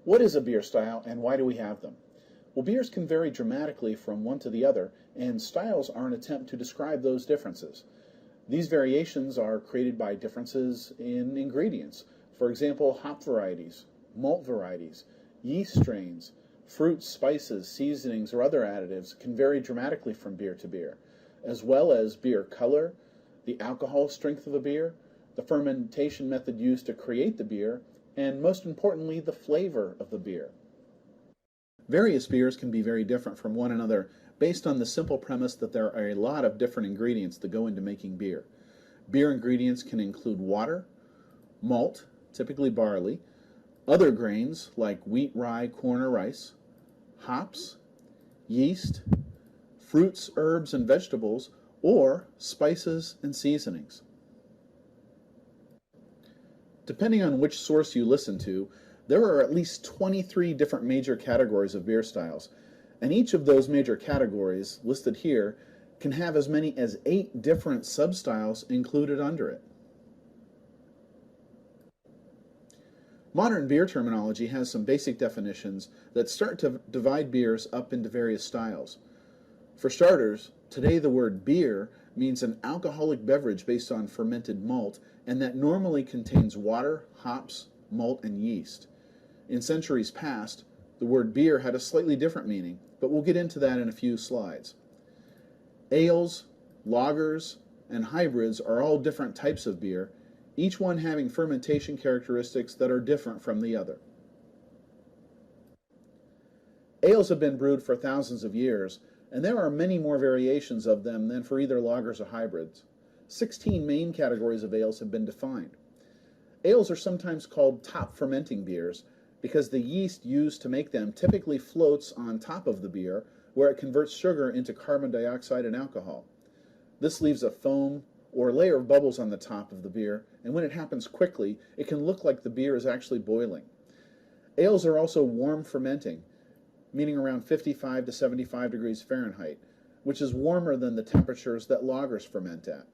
What is a beer style and why do we have them? Well, beers can vary dramatically from one to the other, and styles are an attempt to describe those differences. These variations are created by differences in ingredients. For example, hop varieties, malt varieties, yeast strains, fruits, spices, seasonings, or other additives can vary dramatically from beer to beer, as well as beer color, the alcohol strength of a beer, the fermentation method used to create the beer, and most importantly, the flavor of the beer. Various beers can be very different from one another based on the simple premise that there are a lot of different ingredients that go into making beer. Beer ingredients can include water, malt, typically barley, other grains like wheat, rye, corn, or rice, hops, yeast, fruits, herbs, and vegetables, or spices and seasonings. Depending on which source you listen to, there are at least 23 different major categories of beer styles, and each of those major categories, listed here, can have as many as 8 different substyles included under it. Modern beer terminology has some basic definitions that start to divide beers up into various styles. For starters, today the word beer means an alcoholic beverage based on fermented malt and that normally contains water, hops, malt, and yeast. In centuries past, the word beer had a slightly different meaning, but we'll get into that in a few slides. Ales, lagers, and hybrids are all different types of beer, each one having fermentation characteristics that are different from the other. Ales have been brewed for thousands of years, and there are many more variations of them than for either lagers or hybrids. 16 main categories of ales have been defined. Ales are sometimes called top fermenting beers because the yeast used to make them typically floats on top of the beer, where it converts sugar into carbon dioxide and alcohol. This leaves a foam or layer of bubbles on the top of the beer, and when it happens quickly, it can look like the beer is actually boiling. Ales are also warm fermenting, meaning around 55 to 75 degrees Fahrenheit, which is warmer than the temperatures that lagers ferment at.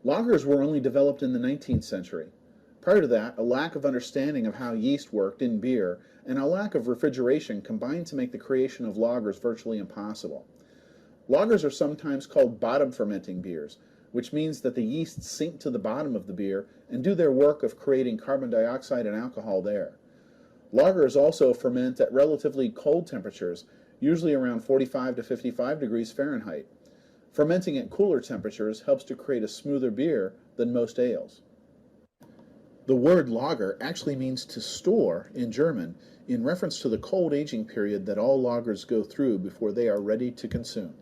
Lagers were only developed in the 19th century. Prior to that, a lack of understanding of how yeast worked in beer and a lack of refrigeration combined to make the creation of lagers virtually impossible. Lagers are sometimes called bottom fermenting beers, which means that the yeasts sink to the bottom of the beer and do their work of creating carbon dioxide and alcohol there. Lagers also ferment at relatively cold temperatures, usually around 45 to 55 degrees Fahrenheit. Fermenting at cooler temperatures helps to create a smoother beer than most ales. The word lager actually means to store in German, in reference to the cold aging period that all lagers go through before they are ready to consume.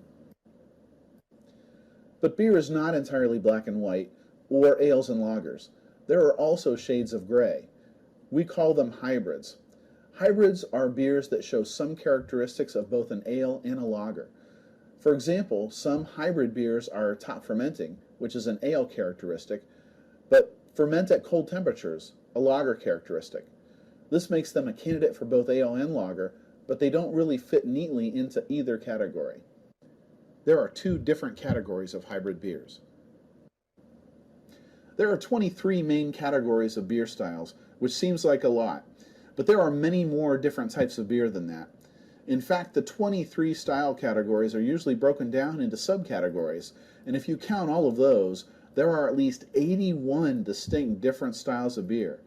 But beer is not entirely black and white, or ales and lagers. There are also shades of gray. We call them hybrids. Hybrids are beers that show some characteristics of both an ale and a lager. For example, some hybrid beers are top fermenting, which is an ale characteristic, but ferment at cold temperatures, a lager characteristic. This makes them a candidate for both ale and lager, but they don't really fit neatly into either category. There are 2 different categories of hybrid beers. There are 23 main categories of beer styles, which seems like a lot, but there are many more different types of beer than that. In fact, the 23 style categories are usually broken down into subcategories, and if you count all of those, there are at least 81 distinct different styles of beer.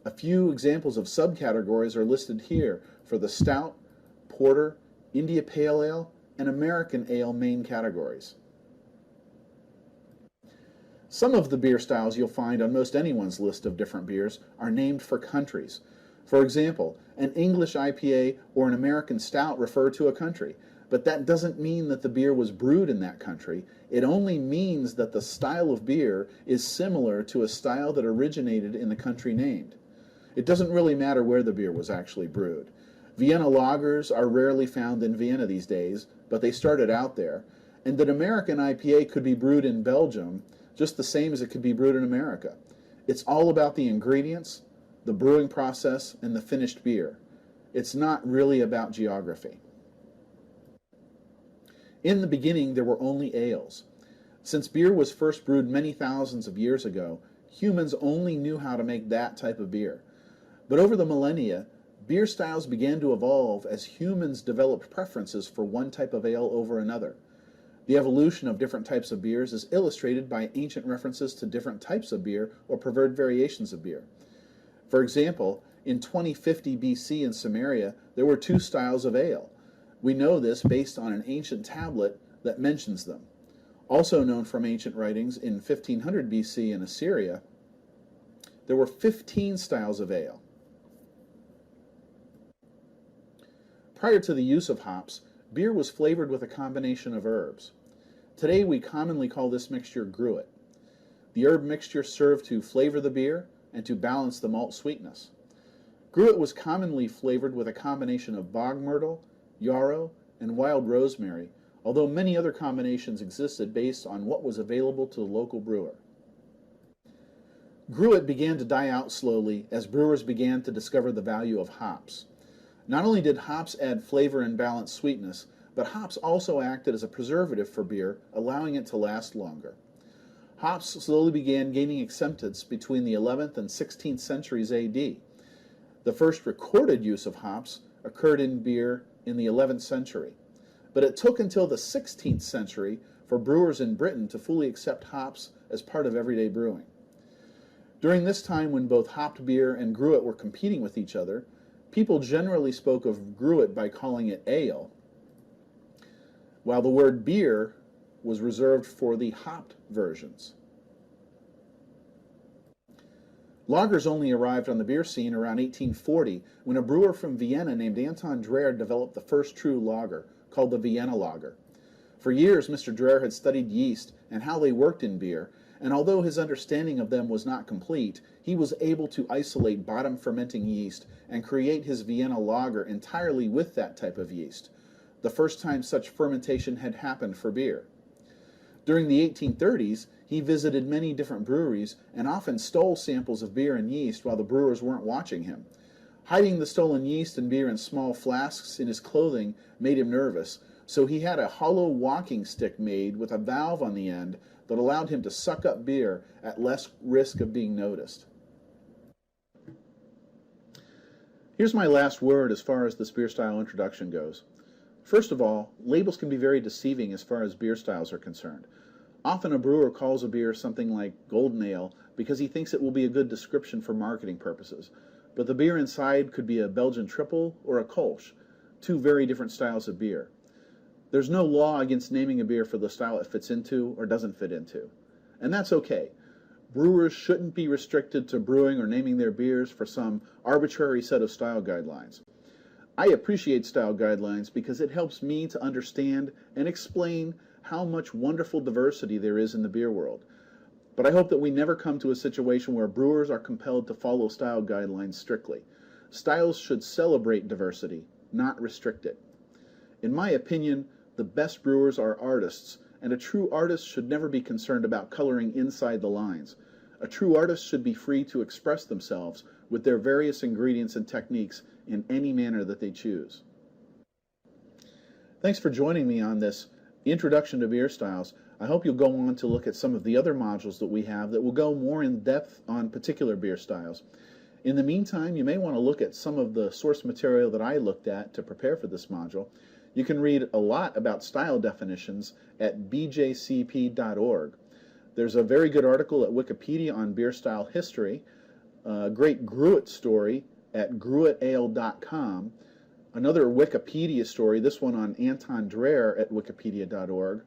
A few examples of subcategories are listed here for the stout, porter, India Pale Ale, and American Ale main categories. Some of the beer styles you'll find on most anyone's list of different beers are named for countries. For example, an English IPA or an American stout refer to a country, but that doesn't mean that the beer was brewed in that country. It only means that the style of beer is similar to a style that originated in the country named. It doesn't really matter where the beer was actually brewed. Vienna lagers are rarely found in Vienna these days, but they started out there, and an American IPA could be brewed in Belgium just the same as it could be brewed in America. It's all about the ingredients, the brewing process, and the finished beer. It's not really about geography. In the beginning, there were only ales. Since beer was first brewed many thousands of years ago, humans only knew how to make that type of beer. But over the millennia, beer styles began to evolve as humans developed preferences for one type of ale over another. The evolution of different types of beers is illustrated by ancient references to different types of beer or preferred variations of beer. For example, in 2050 BC in Samaria, there were two styles of ale. We know this based on an ancient tablet that mentions them. Also known from ancient writings, in 1500 BC in Assyria, there were 15 styles of ale. Prior to the use of hops, beer was flavored with a combination of herbs. Today we commonly call this mixture gruit. The herb mixture served to flavor the beer and to balance the malt sweetness. Gruit was commonly flavored with a combination of bog myrtle, yarrow, and wild rosemary, although many other combinations existed based on what was available to the local brewer. Gruit began to die out slowly as brewers began to discover the value of hops. Not only did hops add flavor and balance sweetness, but hops also acted as a preservative for beer, allowing it to last longer. Hops slowly began gaining acceptance between the 11th and 16th centuries AD. The first recorded use of hops occurred in beer in the 11th century, but it took until the 16th century for brewers in Britain to fully accept hops as part of everyday brewing. During this time, when both hopped beer and gruit were competing with each other, people generally spoke of gruit by calling it ale, while the word beer was reserved for the hopped versions. Lagers only arrived on the beer scene around 1840 when a brewer from Vienna named Anton Dreher developed the first true lager, called the Vienna lager. For years, Mr. Dreher had studied yeast and how they worked in beer, and although his understanding of them was not complete, he was able to isolate bottom fermenting yeast and create his Vienna lager entirely with that type of yeast, the first time such fermentation had happened for beer. During the 1830s, he visited many different breweries and often stole samples of beer and yeast while the brewers weren't watching him. Hiding the stolen yeast and beer in small flasks in his clothing made him nervous, so he had a hollow walking stick made with a valve on the end that allowed him to suck up beer at less risk of being noticed. Here's my last word as far as this beer style introduction goes. First of all, labels can be very deceiving as far as beer styles are concerned. Often a brewer calls a beer something like Golden Ale because he thinks it will be a good description for marketing purposes, but the beer inside could be a Belgian triple or a Kolsch, two very different styles of beer. There's no law against naming a beer for the style it fits into or doesn't fit into, and that's okay. Brewers shouldn't be restricted to brewing or naming their beers for some arbitrary set of style guidelines. I appreciate style guidelines because it helps me to understand and explain how much wonderful diversity there is in the beer world. But I hope that we never come to a situation where brewers are compelled to follow style guidelines strictly. Styles should celebrate diversity, not restrict it. In my opinion, the best brewers are artists, and a true artist should never be concerned about coloring inside the lines. A true artist should be free to express themselves with their various ingredients and techniques in any manner that they choose. Thanks for joining me on this introduction to beer styles. I hope you'll go on to look at some of the other modules that we have that will go more in depth on particular beer styles. In the meantime, you may want to look at some of the source material that I looked at to prepare for this module. You can read a lot about style definitions at bjcp.org. There's a very good article at Wikipedia on beer style history, a great gruit story at gruitale.com, another Wikipedia story, this one on Anton Dreher at wikipedia.org,